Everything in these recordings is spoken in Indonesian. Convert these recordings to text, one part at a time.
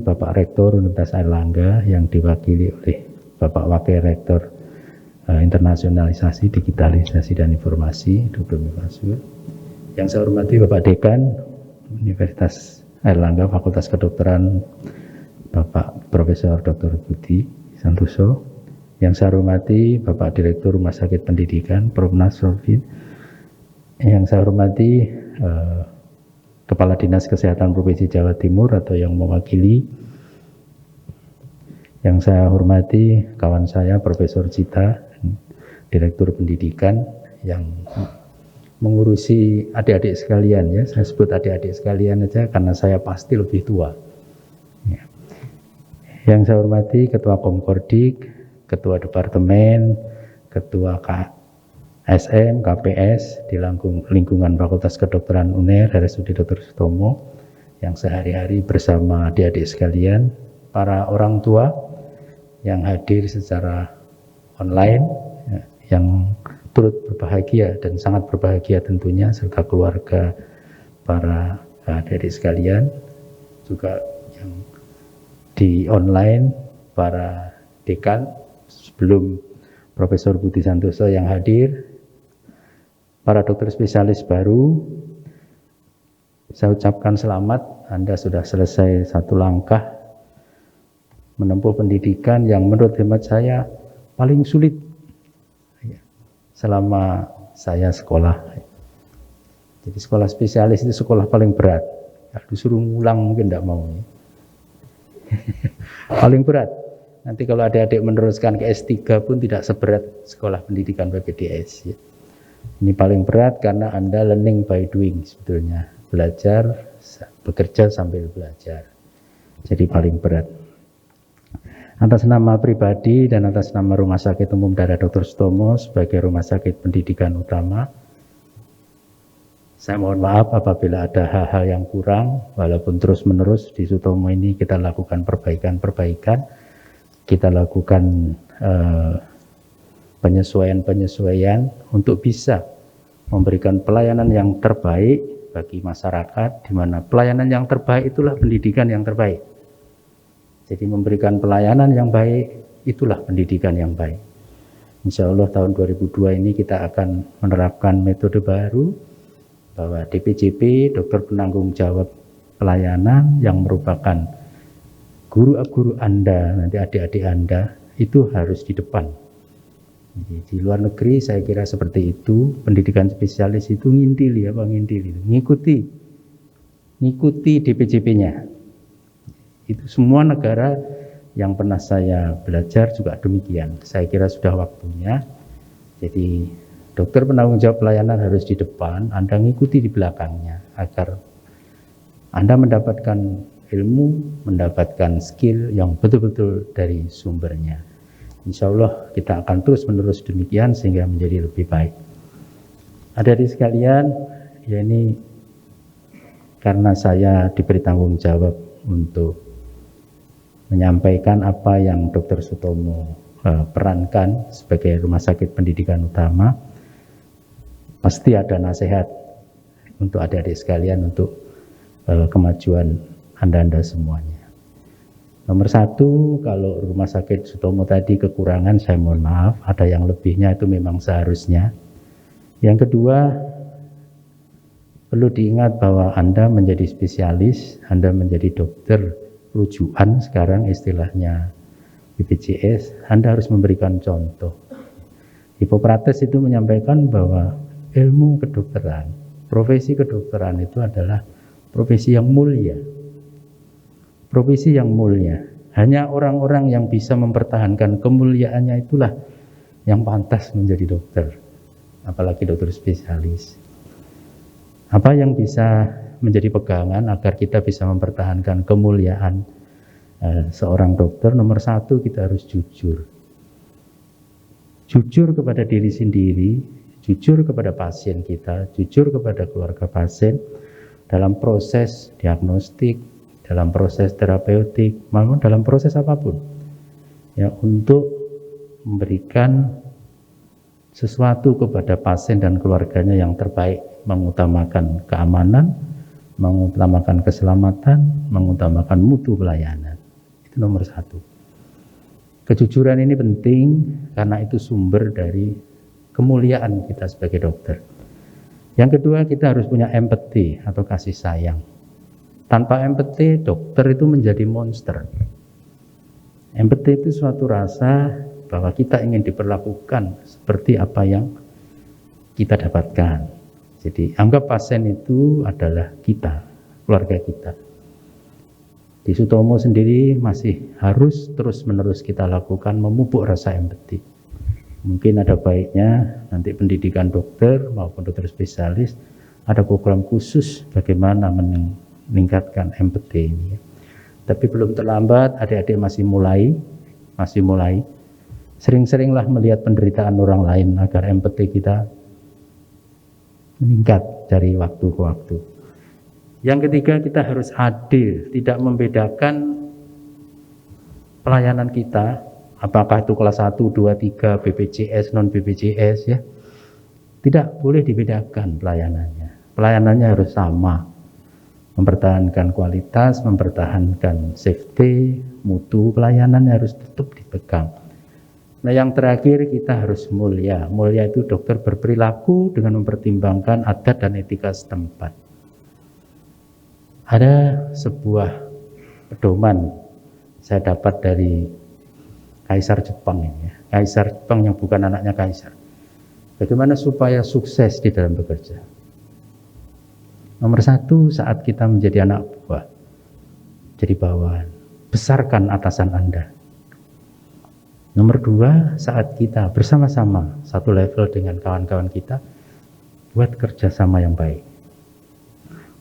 Bapak Rektor Universitas Airlangga yang diwakili oleh Bapak Wakil Rektor Internasionalisasi, Digitalisasi dan Informasi, Dr. Mifasur. Yang saya hormati Bapak Dekan Universitas Airlangga Fakultas Kedokteran, Bapak Profesor Dr. Budi Santoso. Yang saya hormati Bapak Direktur Rumah Sakit Pendidikan, Prof. Nasrullah. Yang saya hormati Kepala Dinas Kesehatan Provinsi Jawa Timur atau yang mewakili. Yang saya hormati kawan saya Profesor Cita, Direktur Pendidikan yang mengurusi adik-adik sekalian, ya. Saya sebut adik-adik sekalian aja karena saya pasti lebih tua. Ya. Yang saya hormati Ketua Komkordik, Ketua Departemen, Ketua KSM, KPS di lingkungan Fakultas Kedokteran UNER, RSUD Dr. Sutomo, yang sehari-hari bersama adik-adik sekalian, para orang tua yang hadir secara online, ya, yang turut berbahagia dan sangat berbahagia tentunya, serta keluarga para adik-adik sekalian, juga yang di online, para dekan, sebelum Profesor Budi Santoso yang hadir, para dokter spesialis baru, saya ucapkan selamat, Anda sudah selesai satu langkah menempuh pendidikan yang menurut hemat saya paling sulit selama saya sekolah. Jadi sekolah spesialis itu sekolah paling berat. Kalau disuruh ngulang mungkin tidak mau. Paling berat. Nanti kalau adik-adik meneruskan ke S3 pun tidak seberat sekolah pendidikan PPDS. Ya. Ini paling berat karena Anda learning by doing sebetulnya. Belajar, bekerja sambil belajar. Jadi paling berat. Atas nama pribadi dan atas nama Rumah Sakit Umum Daerah Dr. Sutomo sebagai Rumah Sakit Pendidikan Utama, saya mohon maaf apabila ada hal-hal yang kurang, walaupun terus-menerus di Sutomo ini kita lakukan perbaikan-perbaikan, kita lakukan penyesuaian-penyesuaian untuk bisa memberikan pelayanan yang terbaik bagi masyarakat, di mana pelayanan yang terbaik itulah pendidikan yang terbaik. Jadi memberikan pelayanan yang baik, itulah pendidikan yang baik. Insya Allah tahun 2002 ini kita akan menerapkan metode baru, bahwa DPJP, dokter penanggung jawab pelayanan, yang merupakan guru-guru Anda, nanti adik-adik Anda, itu harus di depan. Jadi, di luar negeri saya kira seperti itu, pendidikan spesialis itu ngintili, ngikuti DPJP-nya. Itu semua negara yang pernah saya belajar juga demikian. Saya kira sudah waktunya. Jadi dokter penanggung jawab pelayanan harus di depan, Anda ngikuti di belakangnya agar Anda mendapatkan ilmu, mendapatkan skill yang betul-betul dari sumbernya. Insya Allah kita akan terus menerus demikian sehingga menjadi lebih baik. Adik-adik sekalian, ya ini karena saya diberi tanggung jawab untuk menyampaikan apa yang Dr. Sutomo perankan sebagai Rumah Sakit Pendidikan Utama. Pasti ada nasihat untuk adik-adik sekalian untuk kemajuan Anda semuanya. Nomor satu, kalau Rumah Sakit Sutomo tadi kekurangan, saya mohon maaf, ada yang lebihnya itu memang seharusnya. Yang kedua, perlu diingat bahwa Anda menjadi spesialis, Anda menjadi dokter rujukan sekarang istilahnya BPJS, Anda harus memberikan contoh. Hippocrates itu menyampaikan bahwa ilmu kedokteran, profesi kedokteran itu adalah profesi yang mulia. Profesi yang mulia. Hanya orang-orang yang bisa mempertahankan kemuliaannya itulah yang pantas menjadi dokter. Apalagi dokter spesialis. Apa yang bisa menjadi pegangan agar kita bisa mempertahankan kemuliaan seorang dokter? Nomor satu, kita harus jujur. Jujur kepada diri sendiri, jujur kepada pasien kita, jujur kepada keluarga pasien dalam proses diagnostik, dalam proses terapeutik, maupun dalam proses apapun. Ya, untuk memberikan sesuatu kepada pasien dan keluarganya yang terbaik, mengutamakan keamanan, mengutamakan keselamatan, mengutamakan mutu pelayanan. Itu nomor satu. Kejujuran ini penting karena itu sumber dari kemuliaan kita sebagai dokter. Yang kedua, kita harus punya empati atau kasih sayang. Tanpa empati, dokter itu menjadi monster. Empati itu suatu rasa bahwa kita ingin diperlakukan seperti apa yang kita dapatkan. Jadi anggap pasien itu adalah kita, keluarga kita. Di Sutomo sendiri masih harus terus-menerus kita lakukan memupuk rasa empati. Mungkin ada baiknya nanti pendidikan dokter maupun dokter spesialis ada program khusus bagaimana meningkatkan empati ini. Tapi belum terlambat, adik-adik masih mulai. Sering-seringlah melihat penderitaan orang lain agar empati kita meningkat dari waktu ke waktu. Yang ketiga, kita harus adil, tidak membedakan pelayanan kita, apakah itu kelas 1, 2, 3, BPJS, non BPJS ya. Tidak boleh dibedakan pelayanannya. Pelayanannya harus sama. Mempertahankan kualitas, mempertahankan safety, mutu pelayanannya harus tetap dipegang. Nah, yang terakhir kita harus mulia. Mulia itu dokter berperilaku dengan mempertimbangkan adat dan etika setempat. Ada sebuah pedoman saya dapat dari Kaisar Jepang ini ya. Kaisar Jepang yang bukan anaknya kaisar. Bagaimana supaya sukses di dalam bekerja? Nomor satu, saat kita menjadi anak buah, jadi bawahan, besarkan atasan Anda. Nomor dua, saat kita bersama-sama satu level dengan kawan-kawan kita, buat kerjasama yang baik.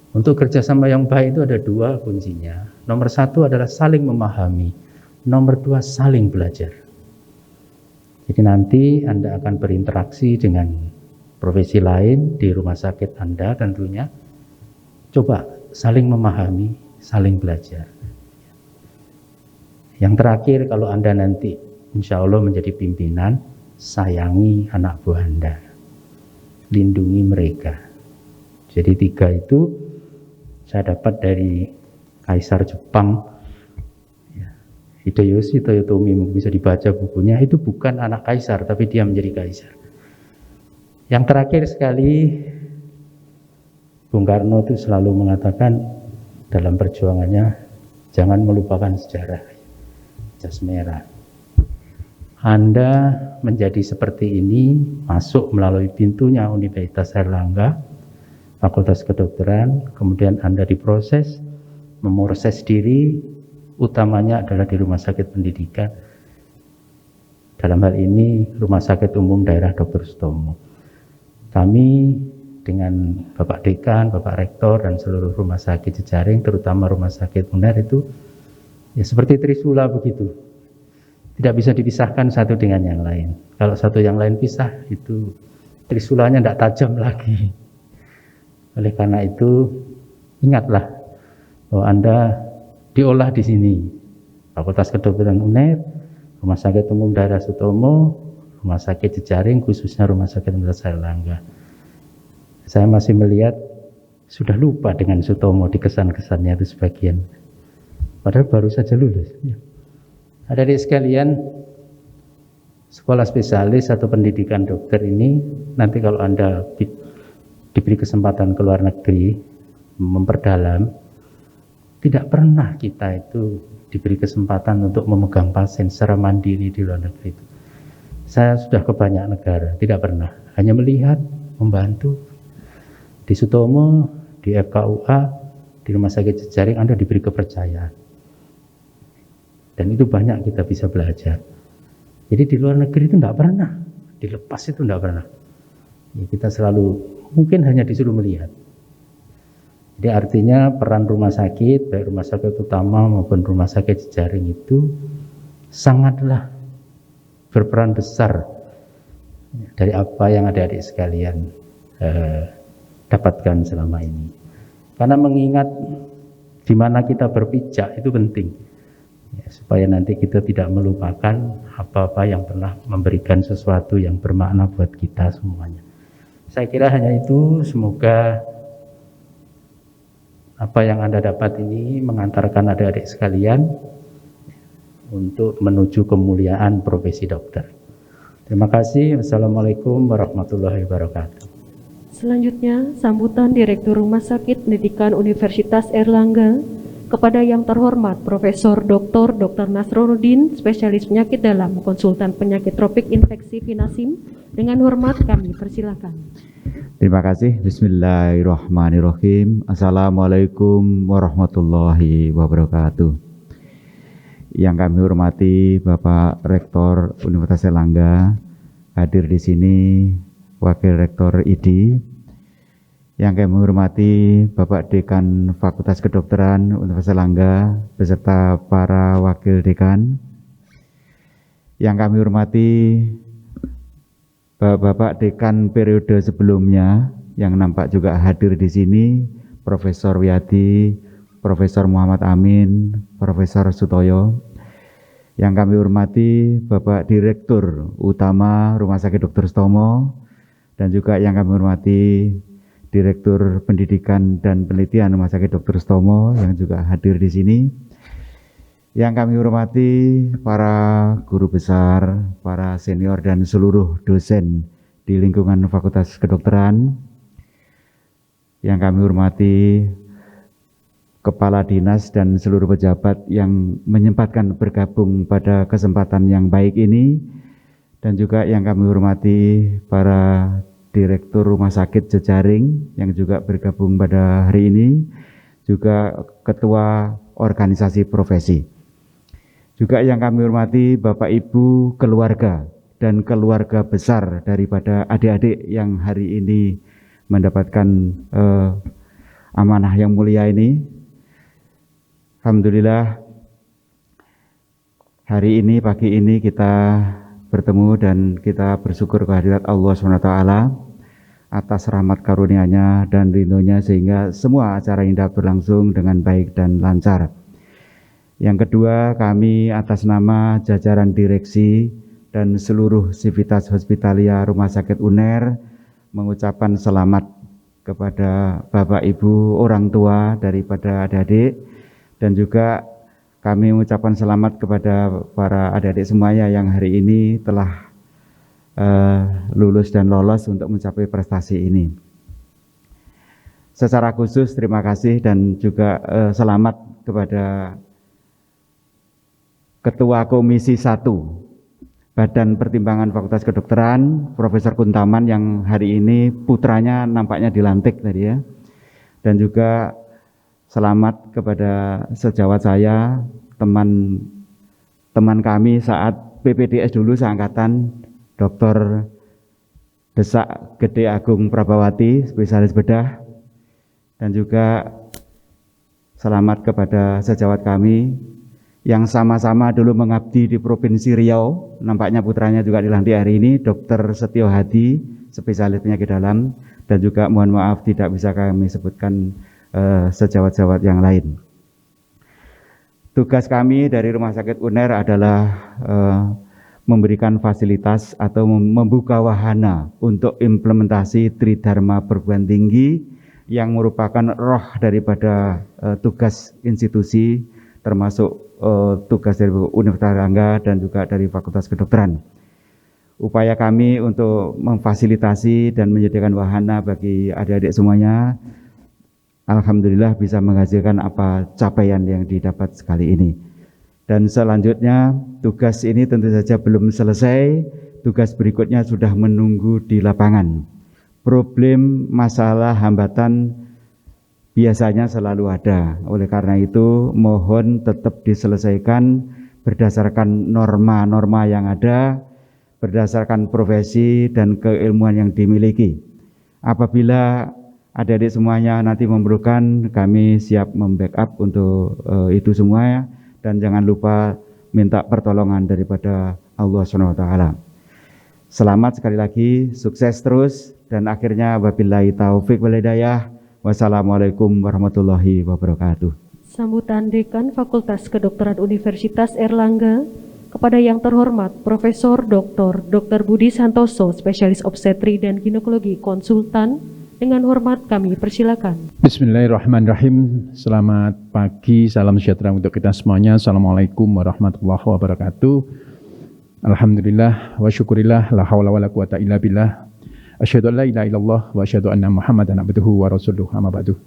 Untuk kerjasama yang baik itu ada dua kuncinya. Nomor satu adalah saling memahami. Nomor dua, saling belajar. Jadi nanti Anda akan berinteraksi dengan profesi lain di rumah sakit Anda tentunya. Coba saling memahami, saling belajar. Yang terakhir, kalau Anda nanti insya Allah menjadi pimpinan, sayangi anak buah Anda. Lindungi mereka. Jadi tiga itu saya dapat dari Kaisar Jepang Hideyoshi Toyotomi, bisa dibaca bukunya. Itu bukan anak kaisar, tapi dia menjadi kaisar. Yang terakhir sekali, Bung Karno itu selalu mengatakan dalam perjuangannya, jangan melupakan sejarah. Jas merah. Anda menjadi seperti ini, masuk melalui pintunya Universitas Airlangga, Fakultas Kedokteran, kemudian Anda diproses, memproses diri, utamanya adalah di Rumah Sakit Pendidikan. Dalam hal ini Rumah Sakit Umum Daerah Dr. Sutomo. Kami dengan Bapak Dekan, Bapak Rektor dan seluruh rumah sakit jejaring, terutama Rumah Sakit UNER itu ya seperti Trisula begitu. Tidak bisa dipisahkan satu dengan yang lain. Kalau satu yang lain pisah, itu Trisulanya tidak tajam lagi. Oleh karena itu, ingatlah bahwa Anda diolah di sini. Fakultas Kedokteran UNER, Rumah Sakit Umum Daerah Sutomo, Rumah Sakit Jejaring, khususnya Rumah Sakit Universitas Airlangga. Saya masih melihat, sudah lupa dengan Sutomo di kesan-kesannya itu sebagian. Padahal baru saja lulus. Adik-adik sekalian, sekolah spesialis atau pendidikan dokter ini, nanti kalau Anda diberi kesempatan ke luar negeri, memperdalam, tidak pernah kita itu diberi kesempatan untuk memegang pasien secara mandiri di luar negeri itu. Saya sudah ke banyak negara, tidak pernah. Hanya melihat, membantu. Di Sutomo, di FKUA, di Rumah Sakit Jejaring, Anda diberi kepercayaan. Dan itu banyak kita bisa belajar. Jadi di luar negeri itu tidak pernah, dilepas itu tidak pernah. Ya, kita selalu mungkin hanya disuruh melihat. Jadi artinya peran rumah sakit, baik rumah sakit utama maupun rumah sakit jejaring itu sangatlah berperan besar dari apa yang adik-adik sekalian dapatkan selama ini. Karena mengingat di mana kita berpijak itu penting. Ya, supaya nanti kita tidak melupakan apa-apa yang pernah memberikan sesuatu yang bermakna buat kita semuanya. Saya kira hanya itu. Semoga apa yang Anda dapat ini mengantarkan adik-adik sekalian untuk menuju kemuliaan profesi dokter. Terima kasih. Wassalamualaikum warahmatullahi wabarakatuh. Selanjutnya, sambutan Direktur Rumah Sakit Pendidikan Universitas Airlangga kepada yang terhormat Profesor Dr. Nasruludin, spesialis penyakit dalam, konsultan penyakit tropik infeksi Vinasim. Dengan hormat kami persilakan. Terima kasih. Bismillahirrahmanirrahim. Assalamualaikum warahmatullahi wabarakatuh. Yang kami hormati Bapak Rektor Universitas Airlangga, hadir di sini Wakil Rektor ID, yang kami hormati Bapak Dekan Fakultas Kedokteran Universitas Airlangga beserta para Wakil Dekan, yang kami hormati Bapak Dekan periode sebelumnya yang nampak juga hadir di sini, Profesor Wiyadi, Profesor Muhammad Amin, Profesor Sutoyo, yang kami hormati Bapak Direktur Utama Rumah Sakit Dr. Sutomo, dan juga yang kami hormati Direktur Pendidikan dan Penelitian Rumah Sakit Dr. Sutomo yang juga hadir di sini. Yang kami hormati para guru besar, para senior dan seluruh dosen di lingkungan Fakultas Kedokteran. Yang kami hormati Kepala Dinas dan seluruh pejabat yang menyempatkan bergabung pada kesempatan yang baik ini. Dan juga yang kami hormati para Direktur Rumah Sakit Jejaring yang juga bergabung pada hari ini, juga Ketua Organisasi Profesi. Juga yang kami hormati Bapak Ibu keluarga dan keluarga besar daripada adik-adik yang hari ini mendapatkan amanah yang mulia ini. Alhamdulillah hari ini, pagi ini kita bertemu dan kita bersyukur kehadirat Allah SWT atas rahmat karunia-Nya dan ridho-Nya sehingga semua acara ini dapat berlangsung dengan baik dan lancar. Yang kedua, kami atas nama jajaran direksi dan seluruh sivitas hospitalia Rumah Sakit UNER mengucapkan selamat kepada Bapak Ibu orang tua daripada adik-adik, dan juga kami mengucapkan selamat kepada para adik-adik semuanya yang hari ini telah lulus dan lolos untuk mencapai prestasi ini. Secara khusus terima kasih dan juga selamat kepada Ketua Komisi 1 Badan Pertimbangan Fakultas Kedokteran, Profesor Kuntaman, yang hari ini putranya nampaknya dilantik tadi ya. Dan juga selamat kepada sejawat saya, teman kami saat PPDS dulu seangkatan, Dr. Desak Gede Agung Prabawati, spesialis bedah. Dan juga selamat kepada sejawat kami yang sama-sama dulu mengabdi di Provinsi Riau, nampaknya putranya juga dilantik hari ini, Dr. Setio Hadi, spesialis penyakit dalam. Dan juga mohon maaf tidak bisa kami sebutkan sejawat-jawat yang lain. Tugas kami dari Rumah Sakit UNER adalah memberikan fasilitas atau membuka wahana untuk implementasi Tridharma perguruan tinggi yang merupakan roh daripada tugas institusi, termasuk tugas dari Universitas Airlangga dan juga dari Fakultas Kedokteran. Upaya kami untuk memfasilitasi dan menyediakan wahana bagi adik-adik semuanya, alhamdulillah bisa menghasilkan apa capaian yang didapat sekali ini. Dan selanjutnya tugas ini tentu saja belum selesai, tugas berikutnya sudah menunggu di lapangan. Problem, masalah, hambatan biasanya selalu ada. Oleh karena itu mohon tetap diselesaikan berdasarkan norma-norma yang ada, berdasarkan profesi dan keilmuan yang dimiliki. Apabila adik-adik semuanya nanti memerlukan, kami siap membackup untuk itu semua. Dan jangan lupa minta pertolongan daripada Allah SWT. Selamat sekali lagi, sukses terus, dan akhirnya wabillahi taufik wal hidayah. Wassalamualaikum warahmatullahi wabarakatuh. Sambutan Dekan Fakultas Kedokteran Universitas Airlangga kepada yang terhormat Profesor Dr. Budi Santoso, spesialis obstetri dan ginekologi, konsultan Dengan hormat kami persilakan. Bismillahirrahmanirrahim. Selamat pagi, salam sejahtera untuk kita semuanya. Assalamualaikum warahmatullahi wabarakatuh. Alhamdulillah wa syukurillah, la hawla wa la quwata illa billah. Asyhadu an la ilaha illallah wa asyhadu anna Muhammadan abduhu wa rasuluhu, amma ba'du.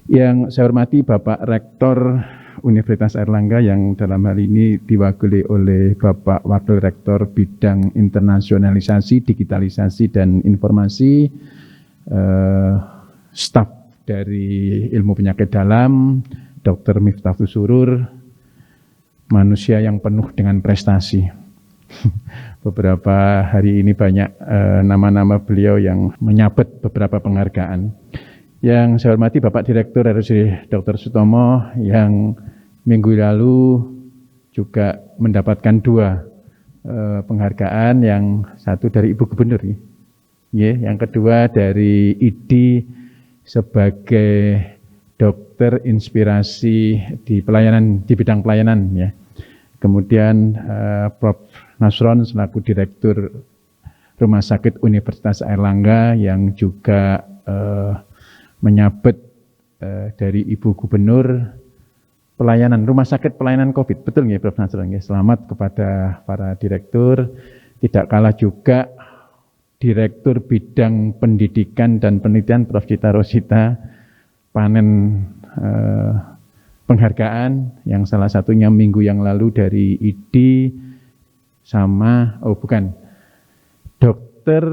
Yang saya hormati Bapak Rektor Universitas Airlangga yang dalam hal ini diwakili oleh Bapak Wakil Rektor Bidang Internasionalisasi, Digitalisasi dan Informasi, staf dari Ilmu Penyakit Dalam, Dr. Miftahul Surur, manusia yang penuh dengan prestasi. Beberapa hari ini banyak nama-nama beliau yang menyabet beberapa penghargaan. Yang saya hormati Bapak Direktur RSUD Dr. Sutomo yang minggu lalu juga mendapatkan 2 penghargaan, yang satu dari Ibu Gubernur, yang kedua dari IDI sebagai dokter inspirasi di bidang pelayanan, ya. Kemudian Prof. Nasron selaku Direktur Rumah Sakit Universitas Airlangga yang juga menyabet dari Ibu Gubernur Rumah Sakit Pelayanan COVID. Betul nggih Prof. Nasron? Selamat kepada para direktur. Tidak kalah juga Direktur Bidang Pendidikan dan Penelitian Prof. Cita Rosita panen penghargaan yang salah satunya minggu yang lalu dari IDI sama, dokter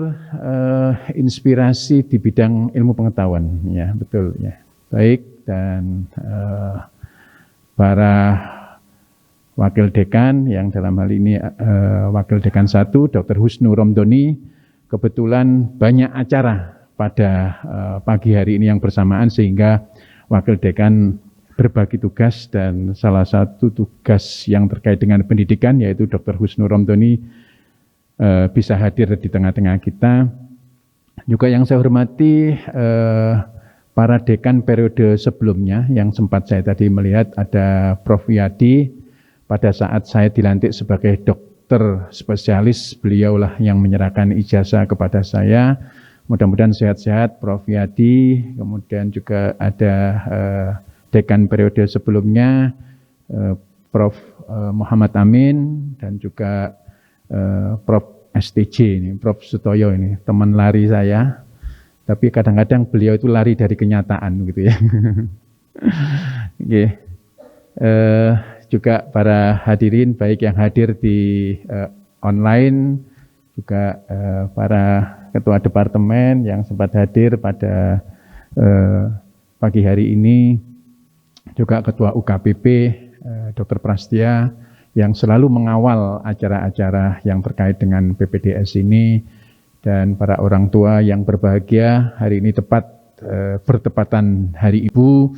inspirasi di bidang ilmu pengetahuan, ya betul ya. Baik, dan para wakil dekan yang dalam hal ini wakil dekan 1 Dr. Husnu Romdoni, kebetulan banyak acara pada pagi hari ini yang bersamaan sehingga wakil dekan berbagi tugas, dan salah satu tugas yang terkait dengan pendidikan yaitu Dr. Husnu Romdoni bisa hadir di tengah-tengah kita. Juga yang saya hormati para dekan periode sebelumnya yang sempat saya tadi melihat ada Prof. Yadi pada saat saya dilantik sebagai dokter spesialis, beliaulah yang menyerahkan ijazah kepada saya. Mudah-mudahan sehat-sehat Prof. Yadi. Kemudian juga ada dekan periode sebelumnya Prof. Muhammad Amin, dan juga Prof. STJ ini, Prof. Sutoyo ini, teman lari saya, tapi kadang-kadang beliau itu lari dari kenyataan gitu ya. Juga para hadirin baik yang hadir di online, juga para ketua departemen yang sempat hadir pada pagi hari ini, juga Ketua UKPP, Dr. Prastia, yang selalu mengawal acara-acara yang terkait dengan PPDS ini, dan para orang tua yang berbahagia, hari ini tepat bertepatan Hari Ibu.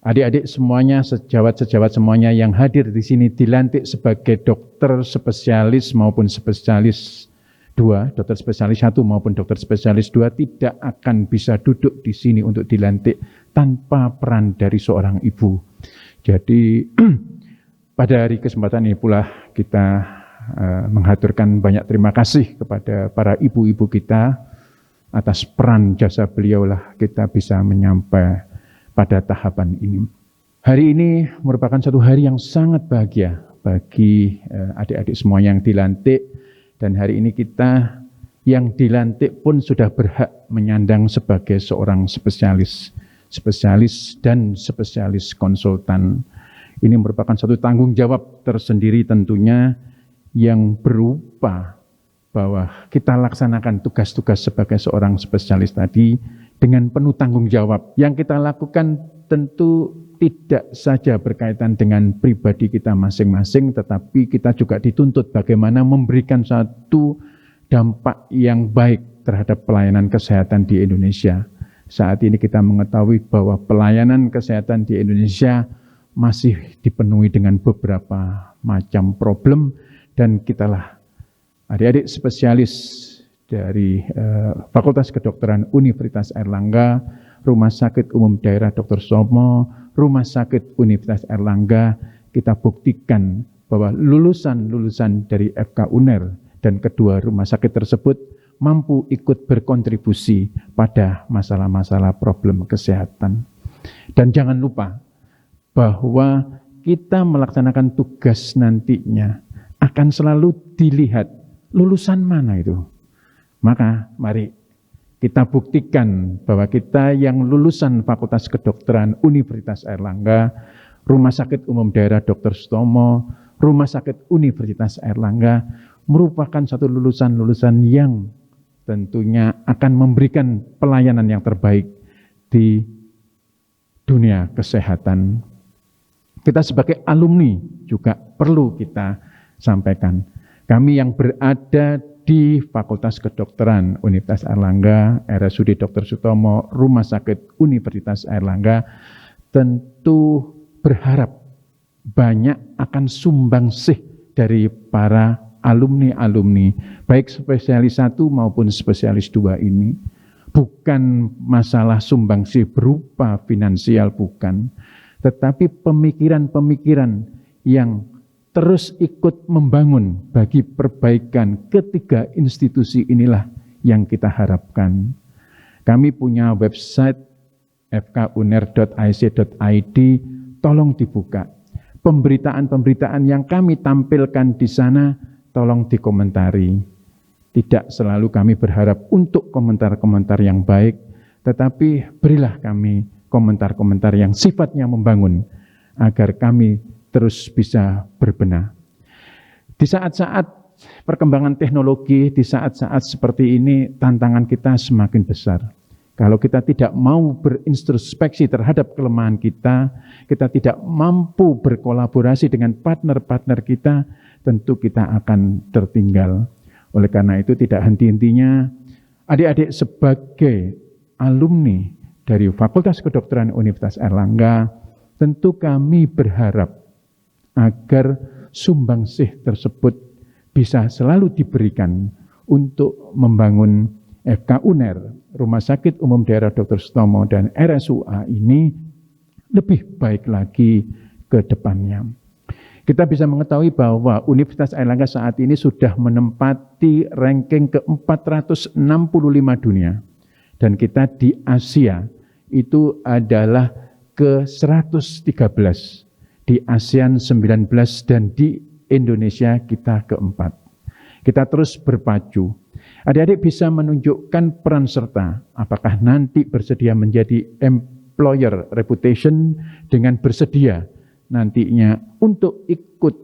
Adik-adik semuanya, sejawat-sejawat semuanya yang hadir di sini dilantik sebagai dokter spesialis maupun spesialis 2, dokter spesialis 1 maupun dokter spesialis 2 tidak akan bisa duduk di sini untuk dilantik tanpa peran dari seorang ibu. Jadi pada hari kesempatan ini pula kita menghaturkan banyak terima kasih kepada para ibu-ibu kita atas peran jasa beliau lah kita bisa menyampai pada tahapan ini. Hari ini merupakan satu hari yang sangat bahagia bagi adik-adik semua yang dilantik, dan hari ini kita yang dilantik pun sudah berhak menyandang sebagai seorang spesialis dan spesialis konsultan. Ini merupakan satu tanggung jawab tersendiri tentunya yang berupa bahwa kita laksanakan tugas-tugas sebagai seorang spesialis tadi dengan penuh tanggung jawab. Yang kita lakukan tentu tidak saja berkaitan dengan pribadi kita masing-masing, tetapi kita juga dituntut bagaimana memberikan satu dampak yang baik terhadap pelayanan kesehatan di Indonesia. Saat ini kita mengetahui bahwa pelayanan kesehatan di Indonesia masih dipenuhi dengan beberapa macam problem, dan kitalah adik-adik spesialis dari Fakultas Kedokteran Universitas Airlangga, Rumah Sakit Umum Daerah Dr. Sutomo, Rumah Sakit Universitas Airlangga, kita buktikan bahwa lulusan-lulusan dari FK UNER dan kedua rumah sakit tersebut mampu ikut berkontribusi pada masalah-masalah problem kesehatan. Dan jangan lupa bahwa kita melaksanakan tugas nantinya akan selalu dilihat lulusan mana itu. Maka mari kita buktikan bahwa kita yang lulusan Fakultas Kedokteran Universitas Airlangga, Rumah Sakit Umum Daerah Dr. Sutomo, Rumah Sakit Universitas Airlangga merupakan satu lulusan-lulusan yang tentunya akan memberikan pelayanan yang terbaik di dunia kesehatan. Kita sebagai alumni juga perlu kita sampaikan. Kami yang berada di Fakultas Kedokteran Universitas Airlangga, RSUD Dr. Sutomo, Rumah Sakit Universitas Airlangga, tentu berharap banyak akan sumbangsih dari para alumni-alumni, baik spesialis 1 maupun spesialis 2 ini. Bukan masalah sumbangsih berupa finansial, bukan. Tetapi pemikiran-pemikiran yang terus ikut membangun bagi perbaikan ketiga institusi inilah yang kita harapkan. Kami punya website fkuner.ic.id, tolong dibuka. Pemberitaan-pemberitaan yang kami tampilkan di sana, tolong dikomentari. Tidak selalu kami berharap untuk komentar-komentar yang baik, tetapi berilah kami komentar-komentar yang sifatnya membangun, agar kami terus bisa berbenah. Di saat-saat perkembangan teknologi, di saat-saat seperti ini, tantangan kita semakin besar. Kalau kita tidak mau berintrospeksi terhadap kelemahan kita tidak mampu berkolaborasi dengan partner-partner kita, tentu kita akan tertinggal. Oleh karena itu tidak henti-hentinya, adik-adik sebagai alumni dari Fakultas Kedokteran Universitas Airlangga, tentu kami berharap agar sumbangsih tersebut bisa selalu diberikan untuk membangun FKUNER, Rumah Sakit Umum Daerah Dr. Sutomo, dan RSUA ini lebih baik lagi ke depannya. Kita bisa mengetahui bahwa Universitas Airlangga saat ini sudah menempati ranking ke-465 dunia. Dan kita di Asia itu adalah ke-113. Di ASEAN 19 dan di Indonesia kita keempat. Kita terus berpacu. Adik-adik bisa menunjukkan peran serta, apakah nanti bersedia menjadi employer reputation dengan bersedia nantinya untuk ikut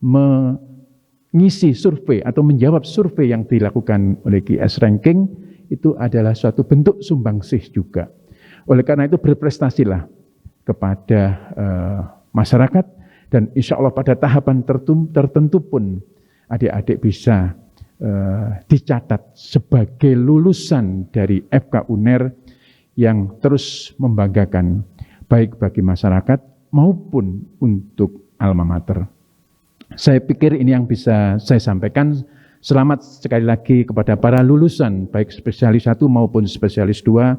mengisi survei atau menjawab survei yang dilakukan oleh GS Ranking, itu adalah suatu bentuk sumbangsih juga. Oleh karena itu berprestasilah kepada masyarakat, dan insya Allah pada tahapan tertentu pun adik-adik bisa dicatat sebagai lulusan dari FKUNER yang terus membanggakan baik bagi masyarakat maupun untuk alma mater. Saya pikir ini yang bisa saya sampaikan. Selamat sekali lagi kepada para lulusan baik spesialis 1 maupun spesialis 2,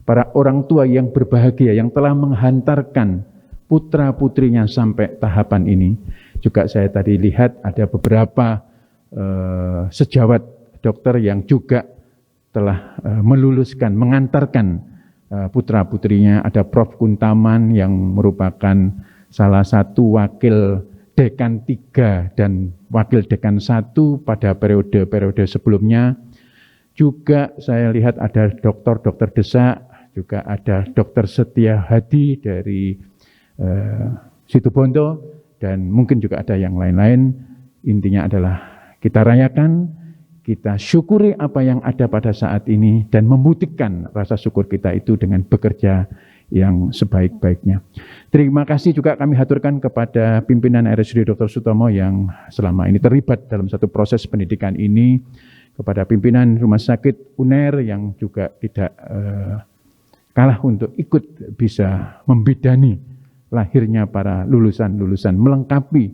para orang tua yang berbahagia yang telah menghantarkan putra-putrinya sampai tahapan ini. Juga saya tadi lihat ada beberapa sejawat dokter yang juga telah meluluskan, mengantarkan putra-putrinya. Ada Prof. Kuntaman yang merupakan salah satu wakil dekan 3 dan wakil dekan 1 pada periode-periode sebelumnya. Juga saya lihat ada dokter Desa, juga ada Dr. Setia Hadi dari Situbondo, dan mungkin juga ada yang lain-lain. Intinya adalah kita rayakan, kita syukuri apa yang ada pada saat ini, dan membuktikan rasa syukur kita itu dengan bekerja yang sebaik-baiknya. Terima kasih juga kami haturkan kepada pimpinan RSUD Dr. Sutomo yang selama ini terlibat dalam satu proses pendidikan ini, kepada pimpinan Rumah Sakit UNER yang juga tidak kalah untuk ikut bisa membidani lahirnya para lulusan-lulusan, melengkapi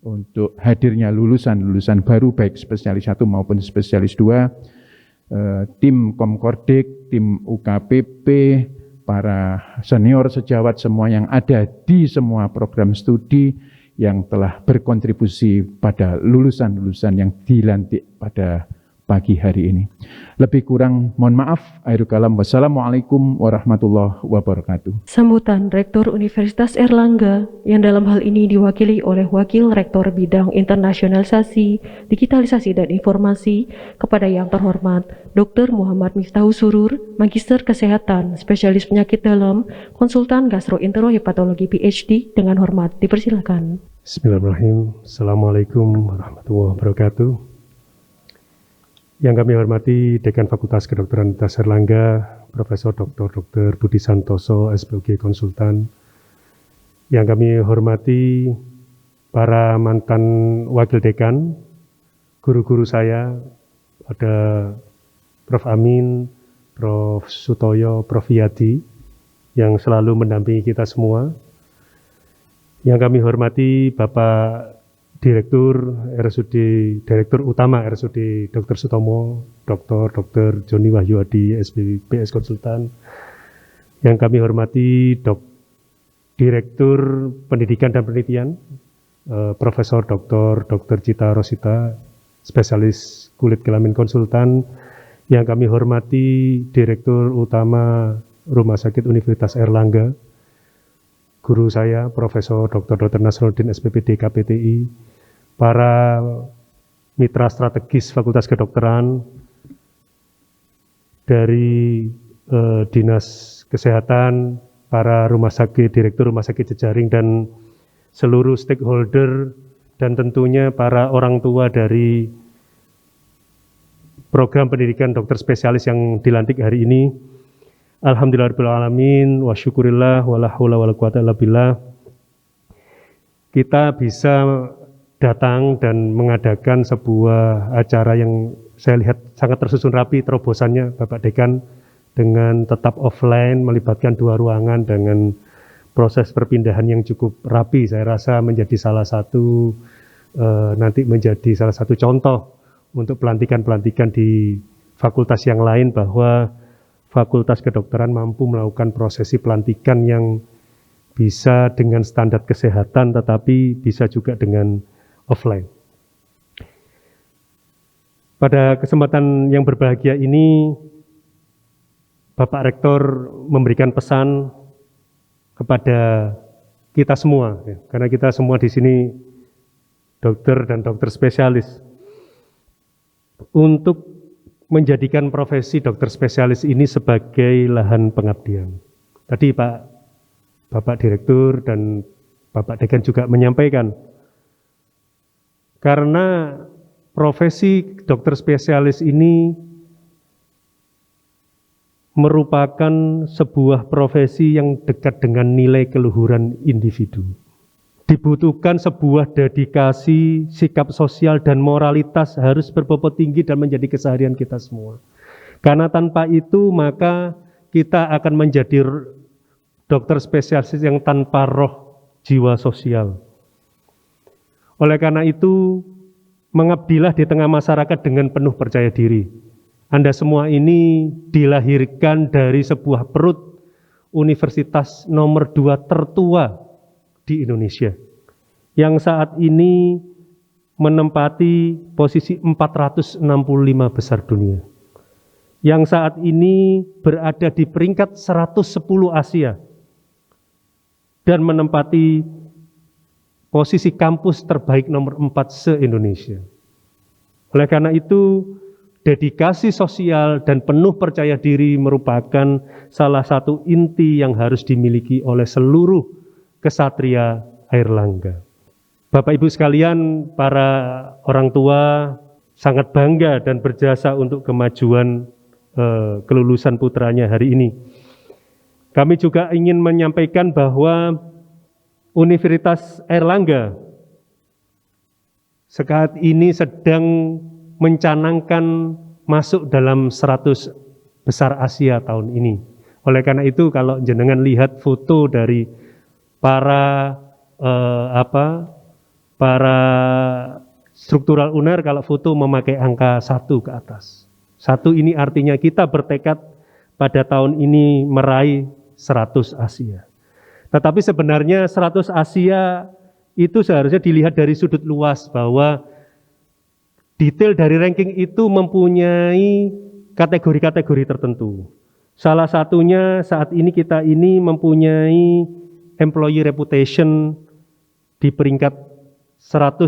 untuk hadirnya lulusan-lulusan baru baik spesialis 1 maupun spesialis 2, tim Komkordik, tim UKPP, para senior sejawat semua yang ada di semua program studi yang telah berkontribusi pada lulusan-lulusan yang dilantik pada pagi hari ini. Lebih kurang mohon maaf. Akhirul kalam. Wassalamualaikum warahmatullahi wabarakatuh. Sambutan Rektor Universitas Airlangga yang dalam hal ini diwakili oleh Wakil Rektor Bidang Internasionalisasi, Digitalisasi dan Informasi kepada yang terhormat Dr. Muhammad Miftahul Surur, Magister Kesehatan, Spesialis Penyakit Dalam, Konsultan Gastroenterohepatologi PhD, dengan hormat dipersilakan. Bismillahirrahmanirrahim. Assalamualaikum warahmatullahi wabarakatuh. Yang kami hormati Dekan Fakultas Kedokteran Universitas Airlangga, Profesor Dr. Budi Santoso, SPOG Konsultan. Yang kami hormati para mantan wakil dekan, guru-guru saya, ada Prof. Amin, Prof. Sutoyo, Prof. Yadi, yang selalu mendampingi kita semua. Yang kami hormati Bapak Direktur Utama RSUD Dr. Sutomo, Dr. Joni Wahyuadi, SPPS Konsultan. Yang kami hormati Direktur Pendidikan dan Penelitian, Profesor Dr. Cita Rosita, Spesialis Kulit Kelamin Konsultan. Yang kami hormati Direktur Utama Rumah Sakit Universitas Airlangga, guru saya, Profesor Dr. Nasruddin SPPD KPTI, para mitra strategis Fakultas Kedokteran dari Dinas Kesehatan, para rumah sakit, direktur rumah sakit jejaring, dan seluruh stakeholder, dan tentunya para orang tua dari program pendidikan dokter spesialis yang dilantik hari ini. Alhamdulillahirrahmanirrahim, wa syukurillah, wa la hawla wa la quwata illa billah. Kita bisa datang dan mengadakan sebuah acara yang saya lihat sangat tersusun rapi terobosannya Bapak Dekan, dengan tetap offline, melibatkan 2 ruangan dengan proses perpindahan yang cukup rapi. Saya rasa menjadi salah satu nanti menjadi salah satu contoh untuk pelantikan-pelantikan di fakultas yang lain, bahwa Fakultas Kedokteran mampu melakukan prosesi pelantikan yang bisa dengan standar kesehatan, tetapi bisa juga dengan offline. Pada kesempatan yang berbahagia ini, Bapak Rektor memberikan pesan kepada kita semua, ya, karena kita semua di sini dokter dan dokter spesialis, untuk menjadikan profesi dokter spesialis ini sebagai lahan pengabdian. Tadi Bapak Direktur dan Bapak Dekan juga menyampaikan, karena profesi dokter spesialis ini merupakan sebuah profesi yang dekat dengan nilai keluhuran individu. Dibutuhkan sebuah dedikasi, sikap sosial dan moralitas harus berbobot tinggi dan menjadi keseharian kita semua. Karena tanpa itu maka kita akan menjadi dokter spesialis yang tanpa roh jiwa sosial. Oleh karena itu, mengabdilah di tengah masyarakat dengan penuh percaya diri. Anda semua ini dilahirkan dari sebuah perut universitas nomor 2 tertua di Indonesia, yang saat ini menempati posisi 465 besar dunia, yang saat ini berada di peringkat 110 Asia, dan menempati posisi kampus terbaik nomor 4 se-Indonesia. Oleh karena itu, dedikasi sosial dan penuh percaya diri merupakan salah satu inti yang harus dimiliki oleh seluruh kesatria Airlangga. Bapak Ibu sekalian, para orang tua sangat bangga dan berjasa untuk kemajuan kelulusan putranya hari ini. Kami juga ingin menyampaikan bahwa Universitas Airlangga saat ini sedang mencanangkan masuk dalam 100 besar Asia tahun ini. Oleh karena itu, kalau jenengan lihat foto dari para struktural UNER, kalau foto memakai angka 1 ke atas. 1 ini artinya kita bertekad pada tahun ini meraih 100 Asia. Tetapi sebenarnya 100 Asia itu seharusnya dilihat dari sudut luas, bahwa Detail dari ranking itu mempunyai kategori-kategori tertentu. Salah satunya saat ini kita ini mempunyai employee reputation di peringkat 100